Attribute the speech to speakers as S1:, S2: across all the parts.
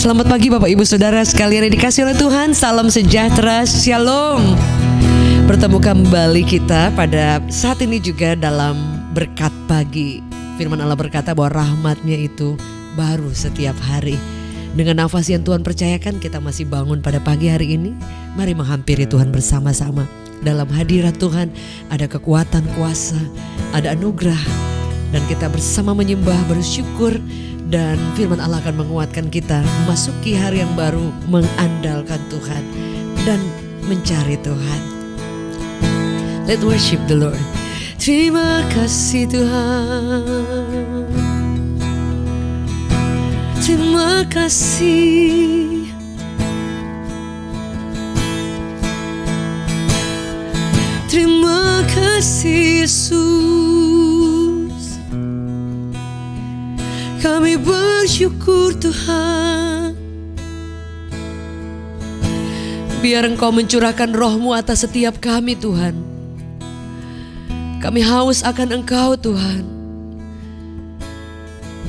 S1: Selamat pagi Bapak Ibu Saudara sekalian yang dikasihi oleh Tuhan. Salam sejahtera, shalom. Bertemu kembali kita pada saat ini juga dalam berkat pagi. Firman Allah berkata bahwa rahmat-Nya itu baru setiap hari. Dengan nafas yang Tuhan percayakan, kita masih bangun pada pagi hari ini. Mari menghampiri Tuhan bersama-sama. Dalam hadirat Tuhan ada kekuatan, kuasa, ada anugerah. Dan kita bersama menyembah, bersyukur. Dan firman Allah akan menguatkan kita memasuki hari yang baru, mengandalkan Tuhan dan mencari Tuhan. Let's worship the Lord. Terima kasih Tuhan. Terima kasih. Terima kasih Yesus. Kami bersyukur Tuhan. Biar Engkau mencurahkan roh-Mu atas setiap kami Tuhan. Kami haus akan Engkau Tuhan.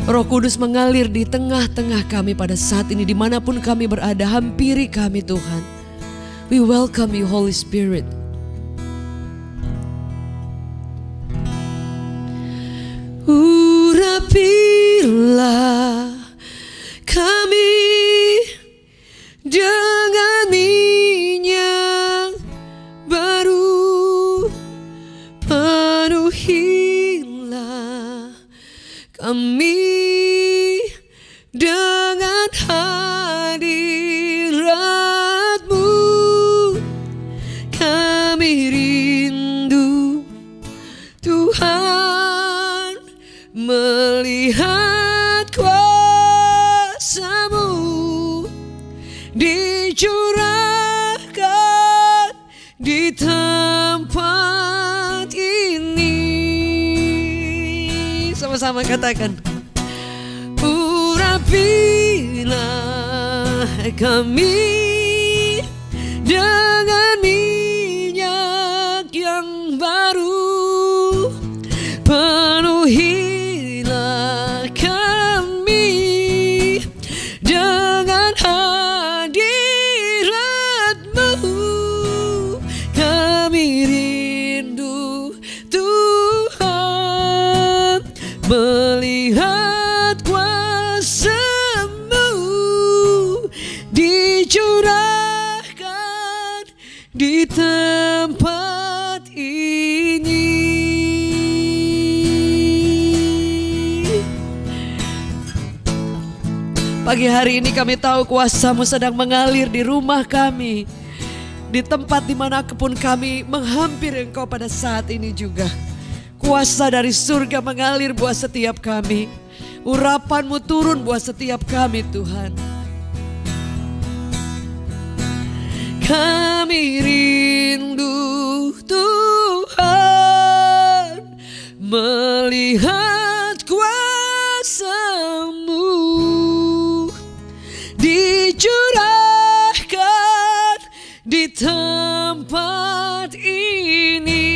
S1: Roh Kudus mengalir di tengah-tengah kami pada saat ini. Dimanapun kami berada, hampiri kami Tuhan. We welcome you Holy Spirit. Urapilah kami dengan minyak baru, penuhilah kami dengan hadirat-Mu. Kami rindu Tuhan melihat kuasa-Mu dicurahkan di tempat ini. Sama-sama katakan, urapilah kami dengan minyak yang baru, penuhi melihat kuasa-Mu dicurahkan di tempat ini. Pagi hari ini kami tahu kuasa-Mu sedang mengalir di rumah kami, di tempat dimanapun kami menghampiri Engkau pada saat ini juga. Kuasa dari surga mengalir buat setiap kami. Urapan-Mu turun buat setiap kami Tuhan. Kami rindu Tuhan melihat kuasa-Mu dicurahkan di tempat ini.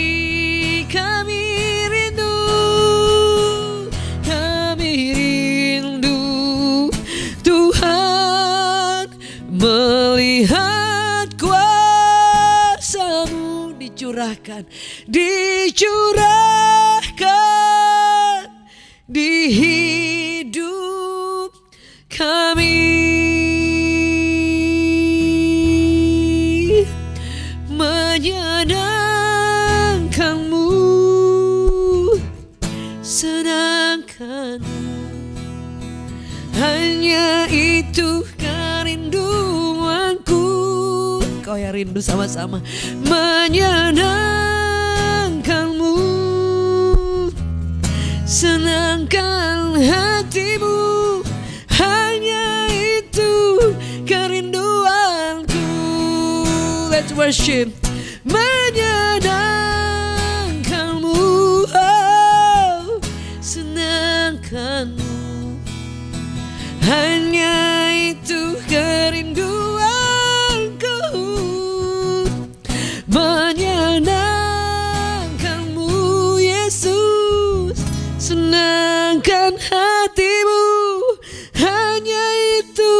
S1: Melihat kuasa-Mu dicurahkan di hidup kami. Menyenangkan-Mu, senangkan-Mu, hanya itu kerinduanku. Kau yang rindu sama-sama. Menyenangkan-Mu, senangkan hati-Mu, hanya itu kerinduanku. Let's worship. Menyenangkan-Mu, oh, senangkan-Mu, hanya itu kerinduanku. Menyenangkan-Mu Yesus, senangkan hati-Mu, hanya itu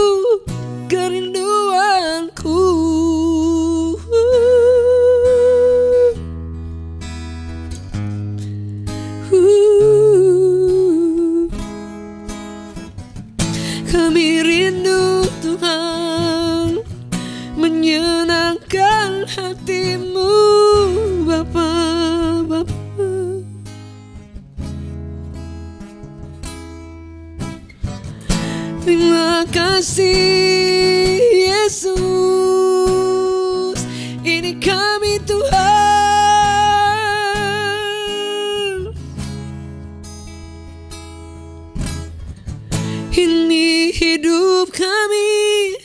S1: Terima kasih Yesus, ini kami Tuhan. Ini hidup kami,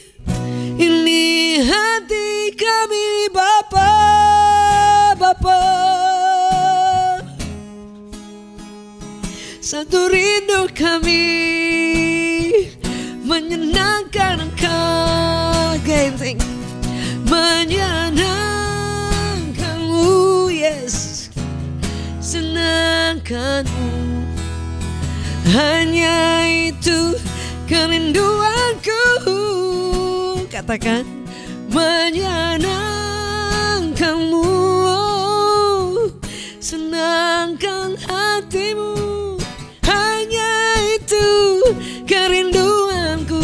S1: ini hati kami Bapa, Bapa. Satu rindu kami, menyenangkan Engkau. Again, menyenangkanmu, yes, senangkanmu. Hanya itu kerinduanku. Katakan, menyenangkanmu, senangkan hatimu. Hanya itu kerinduanku.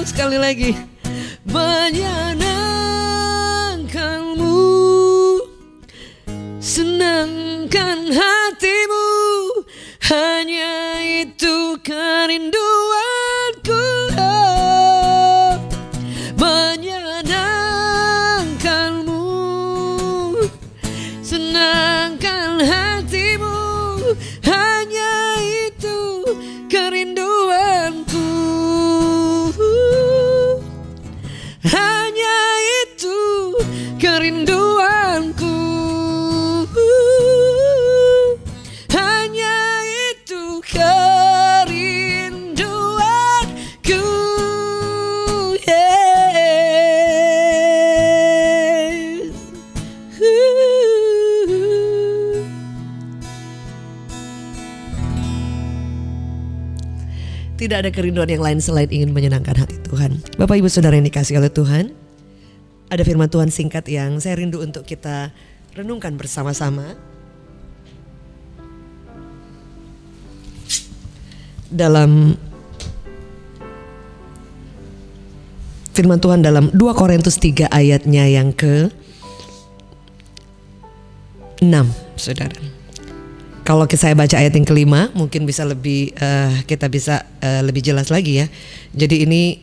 S1: Sekali lagi, menyenangkanmu, senangkan hatimu. Hanya itu kerinduanku. Menyenangkanmu, senangkan hatimu. Hanya itu kerinduanku. Hanya itu kerinduanku. Hanya itu kerinduanku. Tidak ada kerinduan yang lain selain ingin menyenangkan hati Tuhan. Bapak Ibu Saudara yang dikasihi oleh Tuhan, ada firman Tuhan singkat yang saya rindu untuk kita renungkan bersama-sama. Dalam firman Tuhan dalam 2 Korintus 3 ayatnya yang ke-6, Saudara. Kalau saya baca ayat yang kelima, mungkin bisa lebih kita bisa lebih jelas lagi ya. Jadi ini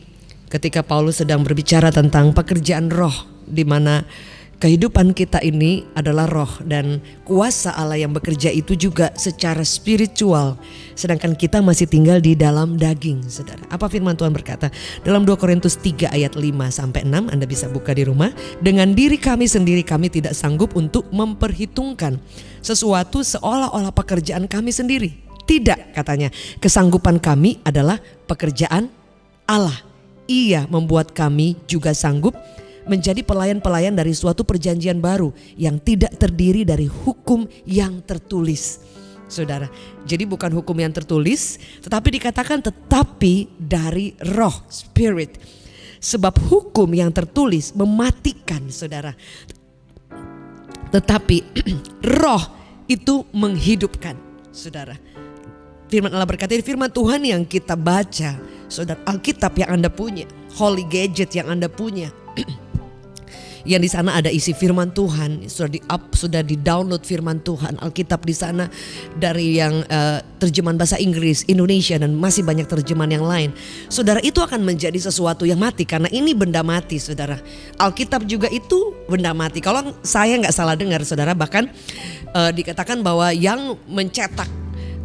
S1: ketika Paulus sedang berbicara tentang pekerjaan roh, di mana kehidupan kita ini adalah roh dan kuasa Allah yang bekerja itu juga secara spiritual. Sedangkan kita masih tinggal di dalam daging, Saudara. Apa firman Tuhan berkata? Dalam 2 Korintus 3 ayat 5-6, Anda bisa buka di rumah. Dengan diri kami sendiri kami tidak sanggup untuk memperhitungkan sesuatu seolah-olah pekerjaan kami sendiri. Tidak, katanya. Kesanggupan kami adalah pekerjaan Allah. Ia membuat kami juga sanggup menjadi pelayan-pelayan dari suatu perjanjian baru yang tidak terdiri dari hukum yang tertulis. Saudara, jadi bukan hukum yang tertulis, tetapi dikatakan tetapi dari roh, spirit. Sebab hukum yang tertulis mematikan, saudara. Tetapi roh itu menghidupkan, saudara. Firman Allah berkata, firman Tuhan yang kita baca, saudara, Alkitab yang Anda punya, Holy Gadget yang Anda punya. Yang di sana ada isi firman Tuhan, sudah di-download firman Tuhan, Alkitab di sana dari yang terjemahan bahasa Inggris, Indonesia dan masih banyak terjemahan yang lain. Saudara, itu akan menjadi sesuatu yang mati karena ini benda mati, Saudara. Alkitab juga itu benda mati. Kalau saya nggak salah dengar, Saudara, bahkan dikatakan bahwa yang mencetak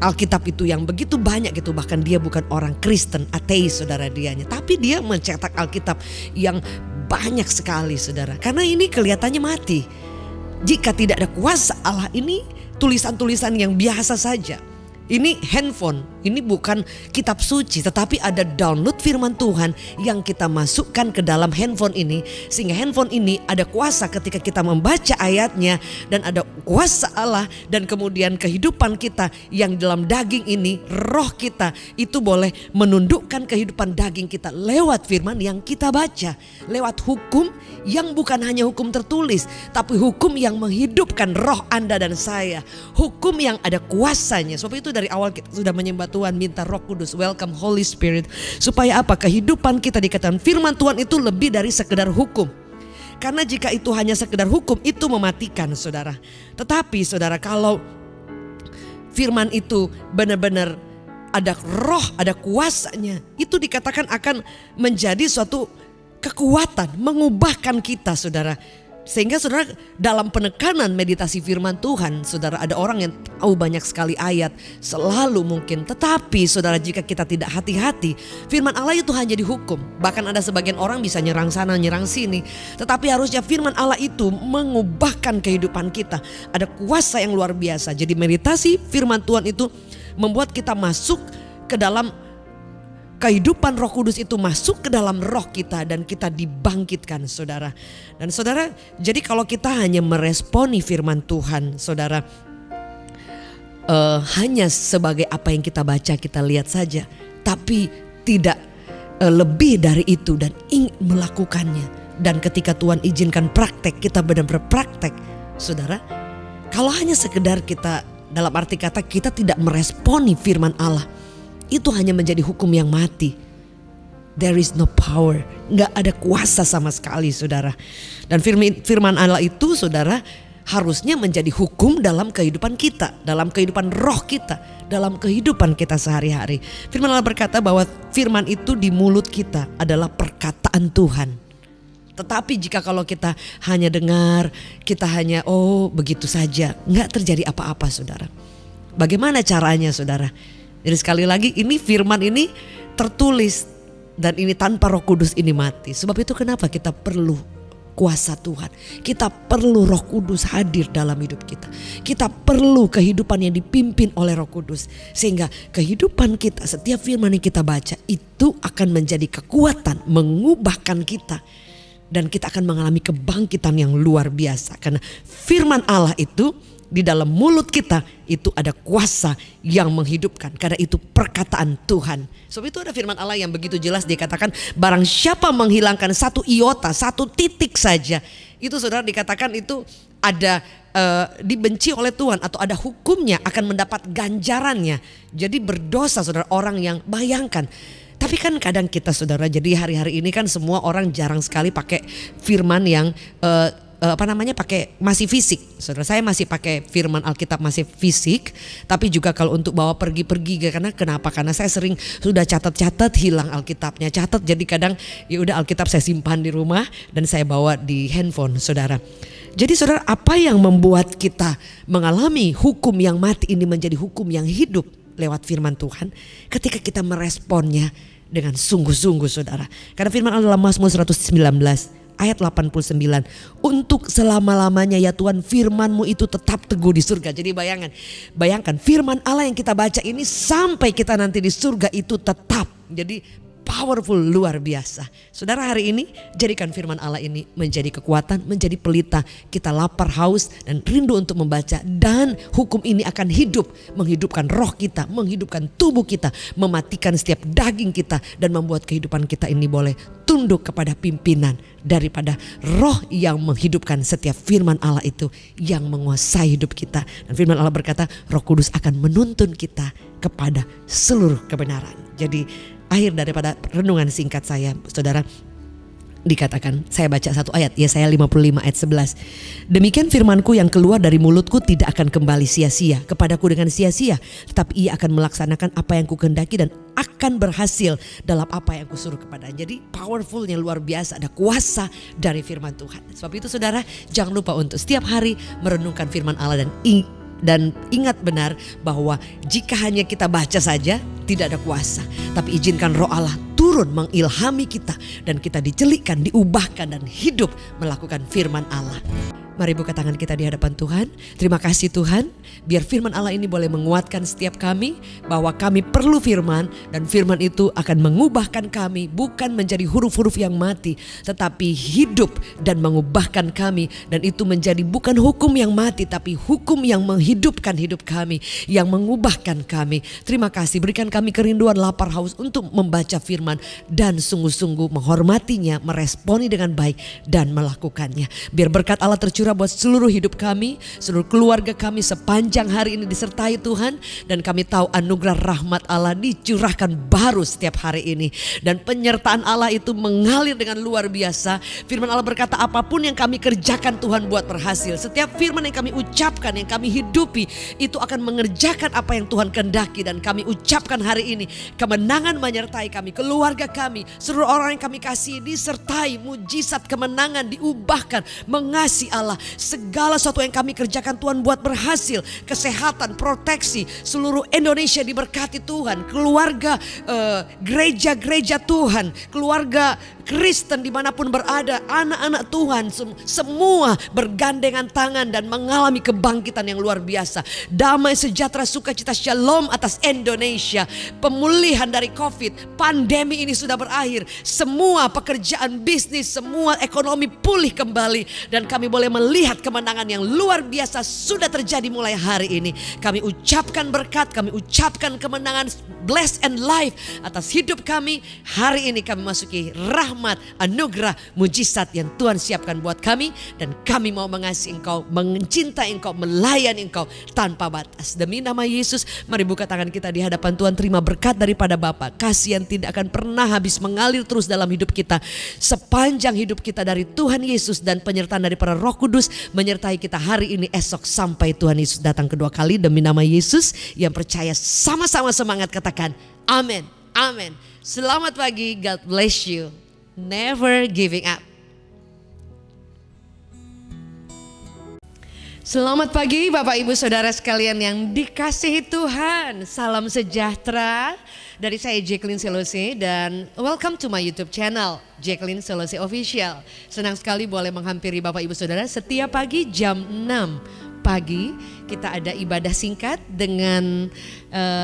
S1: Alkitab itu yang begitu banyak gitu, bahkan dia bukan orang Kristen, ateis, Saudara, dianya, tapi dia mencetak Alkitab yang banyak sekali, Saudara. Karena ini kelihatannya mati. Jika tidak ada kuasa Allah, ini tulisan-tulisan yang biasa saja. Ini handphone, ini bukan kitab suci, tetapi ada download firman Tuhan yang kita masukkan ke dalam handphone ini. Sehingga handphone ini ada kuasa ketika kita membaca ayatnya, dan ada kuasa Allah, dan kemudian kehidupan kita yang dalam daging ini, roh kita itu boleh menundukkan kehidupan daging kita lewat firman yang kita baca. Lewat hukum yang bukan hanya hukum tertulis, tapi hukum yang menghidupkan roh Anda dan saya. Hukum yang ada kuasanya. Sebab itu dari awal kita sudah menyembah Tuhan, minta Roh Kudus, welcome Holy Spirit. Supaya apa? Kehidupan kita dikatakan firman Tuhan itu lebih dari sekedar hukum. Karena jika itu hanya sekedar hukum, itu mematikan, Saudara. Tetapi Saudara, kalau firman itu benar-benar ada roh, ada kuasanya. Itu dikatakan akan menjadi suatu kekuatan, mengubahkan kita saudara. Sehingga saudara dalam penekanan meditasi firman Tuhan, saudara ada orang yang tahu banyak sekali ayat, selalu mungkin. Tetapi saudara jika kita tidak hati-hati, firman Allah itu hanya dihukum. Bahkan ada sebagian orang bisa nyerang sana, nyerang sini. Tetapi harusnya firman Allah itu mengubahkan kehidupan kita. Ada kuasa yang luar biasa. Jadi meditasi firman Tuhan itu membuat kita masuk ke dalam kehidupan Roh Kudus, itu masuk ke dalam roh kita dan kita dibangkitkan saudara. Dan saudara, jadi kalau kita hanya meresponi firman Tuhan saudara, hanya sebagai apa yang kita baca, kita lihat saja, tapi tidak lebih dari itu dan ingin melakukannya. Dan ketika Tuhan izinkan praktek, kita benar-benar praktek saudara. Kalau hanya sekedar kita, dalam arti kata kita tidak meresponi firman Allah, itu hanya menjadi hukum yang mati. There is no power, gak ada kuasa sama sekali saudara. Dan firman Allah itu saudara harusnya menjadi hukum dalam kehidupan kita, dalam kehidupan roh kita, dalam kehidupan kita sehari-hari. Firman Allah berkata bahwa firman itu di mulut kita adalah perkataan Tuhan. Tetapi jika kalau kita hanya dengar, kita hanya begitu saja, gak terjadi apa-apa saudara. Bagaimana caranya saudara? Jadi sekali lagi ini firman ini tertulis dan ini tanpa Roh Kudus ini mati. Sebab itu kenapa kita perlu kuasa Tuhan. Kita perlu Roh Kudus hadir dalam hidup kita. Kita perlu kehidupan yang dipimpin oleh Roh Kudus. Sehingga kehidupan kita, setiap firman yang kita baca itu akan menjadi kekuatan, mengubahkan kita. Dan kita akan mengalami kebangkitan yang luar biasa. Karena firman Allah itu di dalam mulut kita itu ada kuasa yang menghidupkan. Karena itu perkataan Tuhan. Sebab itu ada firman Allah yang begitu jelas dikatakan, barang siapa menghilangkan satu iota, satu titik saja, itu saudara dikatakan itu ada dibenci oleh Tuhan atau ada hukumnya, akan mendapat ganjarannya. Jadi berdosa saudara orang yang, bayangkan. Tapi kan kadang kita saudara, jadi hari-hari ini kan semua orang jarang sekali pakai firman yang pakai masih fisik. Saudara, saya masih pakai firman Alkitab masih fisik, tapi juga kalau untuk bawa pergi-pergi, karena kenapa? Karena saya sering sudah catat-catat, hilang Alkitabnya, catat, jadi kadang ya udah Alkitab saya simpan di rumah dan saya bawa di handphone saudara. Jadi saudara, apa yang membuat kita mengalami hukum yang mati ini menjadi hukum yang hidup lewat firman Tuhan? Ketika kita meresponnya dengan sungguh-sungguh saudara. Karena firman Allah dalam Mazmur 119 ayat 89, untuk selama-lamanya ya Tuhan firman-Mu itu tetap teguh di surga. Jadi bayangkan firman Allah yang kita baca ini sampai kita nanti di surga itu tetap. Jadi powerful, luar biasa. Saudara, hari ini jadikan firman Allah ini menjadi kekuatan, menjadi pelita. Kita lapar, haus dan rindu untuk membaca, dan hukum ini akan hidup, menghidupkan roh kita, menghidupkan tubuh kita, mematikan setiap daging kita, dan membuat kehidupan kita ini boleh tunduk kepada pimpinan daripada roh yang menghidupkan setiap firman Allah itu yang menguasai hidup kita. Dan firman Allah berkata, Roh Kudus akan menuntun kita kepada seluruh kebenaran. Jadi akhir daripada renungan singkat saya saudara, dikatakan, saya baca satu ayat, Yesaya 55 ayat 11. Demikian firmanku yang keluar dari mulutku tidak akan kembali sia-sia kepadaku dengan sia-sia, tetapi ia akan melaksanakan apa yang kukehendaki dan akan berhasil dalam apa yang kusuruh kepadanya. Jadi powerfulnya luar biasa, ada kuasa dari firman Tuhan. Sebab itu saudara, jangan lupa untuk setiap hari merenungkan firman Allah dan ingat benar bahwa jika hanya kita baca saja tidak ada kuasa, tapi izinkan roh Allah turun mengilhami kita dan kita dicelikkan, diubahkan dan hidup melakukan firman Allah. Mari buka tangan kita di hadapan Tuhan. Terima kasih Tuhan, biar firman Allah ini boleh menguatkan setiap kami bahwa kami perlu firman, dan firman itu akan mengubahkan kami, bukan menjadi huruf-huruf yang mati, tetapi hidup dan mengubahkan kami. Dan itu menjadi bukan hukum yang mati, tapi hukum yang menghidupkan hidup kami, yang mengubahkan kami. Terima kasih, berikan kami kerinduan, lapar, haus untuk membaca firman dan sungguh-sungguh menghormatinya, meresponi dengan baik dan melakukannya. Biar berkat Allah tercurah tercurah buat seluruh hidup kami, seluruh keluarga kami sepanjang hari ini disertai Tuhan. Dan kami tahu anugerah rahmat Allah dicurahkan baru setiap hari ini. Dan penyertaan Allah itu mengalir dengan luar biasa. Firman Allah berkata apapun yang kami kerjakan Tuhan buat berhasil. Setiap firman yang kami ucapkan, yang kami hidupi, itu akan mengerjakan apa yang Tuhan kehendaki. Dan kami ucapkan hari ini, kemenangan menyertai kami, keluarga kami, seluruh orang yang kami kasih disertai mujizat kemenangan, diubahkan, mengasihi Allah. Segala sesuatu yang kami kerjakan Tuhan buat berhasil. Kesehatan, proteksi, seluruh Indonesia diberkati Tuhan. Keluarga gereja-gereja Tuhan, keluarga Kristen dimanapun berada, anak-anak Tuhan semua bergandengan tangan dan mengalami kebangkitan yang luar biasa. Damai, sejahtera, sukacita, shalom atas Indonesia. Pemulihan dari COVID, pandemi ini sudah berakhir. Semua pekerjaan, bisnis, semua ekonomi pulih kembali. Dan kami boleh melihat kemenangan yang luar biasa sudah terjadi mulai hari ini. Kami ucapkan berkat, kami ucapkan kemenangan, bless and life atas hidup kami. Hari ini kami masuki rahmat, anugerah, mujizat yang Tuhan siapkan buat kami. Dan kami mau mengasihi Engkau, mencintai Engkau, melayani Engkau tanpa batas. Demi nama Yesus, mari buka tangan kita di hadapan Tuhan. Terima berkat daripada Bapa, kasih yang tidak akan pernah habis mengalir terus dalam hidup kita sepanjang hidup kita dari Tuhan Yesus. Dan penyertaan daripada Roh Kudus menyertai kita hari ini, esok, sampai Tuhan Yesus datang kedua kali. Demi nama Yesus, yang percaya sama-sama semangat katakan amin, amin. Selamat pagi, God bless you. Never giving up. Selamat pagi Bapak Ibu Saudara sekalian yang dikasihi Tuhan. Salam sejahtera dari saya Jacqueline Selose, dan welcome to my YouTube channel Jacqueline Selose Official. Senang sekali boleh menghampiri Bapak Ibu Saudara setiap pagi jam 6 pagi. Kita ada ibadah singkat dengan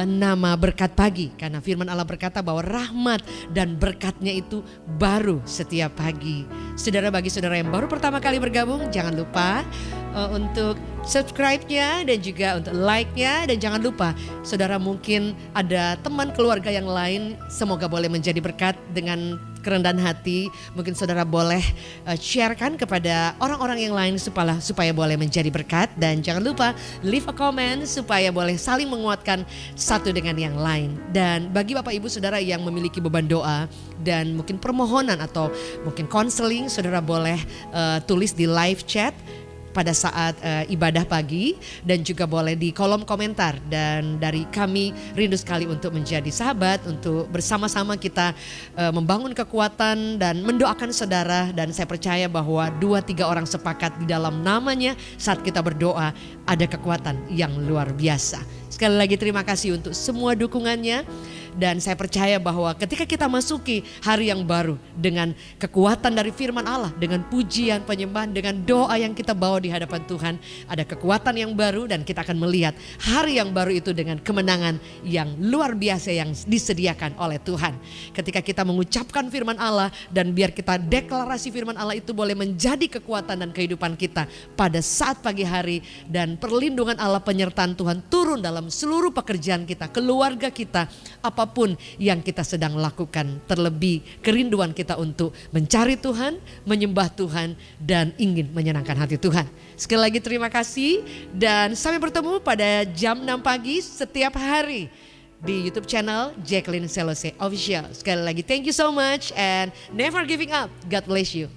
S1: nama berkat pagi. Karena firman Allah berkata bahwa rahmat dan berkatnya itu baru setiap pagi. Saudara, bagi saudara yang baru pertama kali bergabung, jangan lupa untuk subscribe-nya dan juga untuk like-nya. Dan jangan lupa saudara mungkin ada teman keluarga yang lain, semoga boleh menjadi berkat. Dengan kerendahan hati mungkin saudara boleh sharekan kepada orang-orang yang lain supaya boleh menjadi berkat. Dan jangan lupa leave a comment supaya boleh saling menguatkan satu dengan yang lain. Dan bagi Bapak Ibu Saudara yang memiliki beban doa dan mungkin permohonan atau mungkin konseling, saudara boleh tulis di live chat pada saat ibadah pagi, dan juga boleh di kolom komentar. Dan dari kami rindu sekali untuk menjadi sahabat, untuk bersama-sama kita membangun kekuatan dan mendoakan saudara. Dan saya percaya bahwa 2-3 orang sepakat di dalam namanya saat kita berdoa, ada kekuatan yang luar biasa. Sekali lagi terima kasih untuk semua dukungannya. Dan saya percaya bahwa ketika kita masuki hari yang baru dengan kekuatan dari firman Allah, dengan pujian, penyembahan, dengan doa yang kita bawa di hadapan Tuhan, ada kekuatan yang baru dan kita akan melihat hari yang baru itu dengan kemenangan yang luar biasa yang disediakan oleh Tuhan. Ketika kita mengucapkan firman Allah dan biar kita deklarasi firman Allah itu boleh menjadi kekuatan dan kehidupan kita pada saat pagi hari, dan perlindungan Allah, penyertaan Tuhan turun dalam seluruh pekerjaan kita, keluarga kita, apapun yang kita sedang lakukan. Terlebih kerinduan kita untuk mencari Tuhan, menyembah Tuhan, dan ingin menyenangkan hati Tuhan. Sekali lagi terima kasih, dan sampai bertemu pada jam 6 pagi setiap hari di YouTube channel Jacqueline Selose Official. Sekali lagi thank you so much and never giving up. God bless you.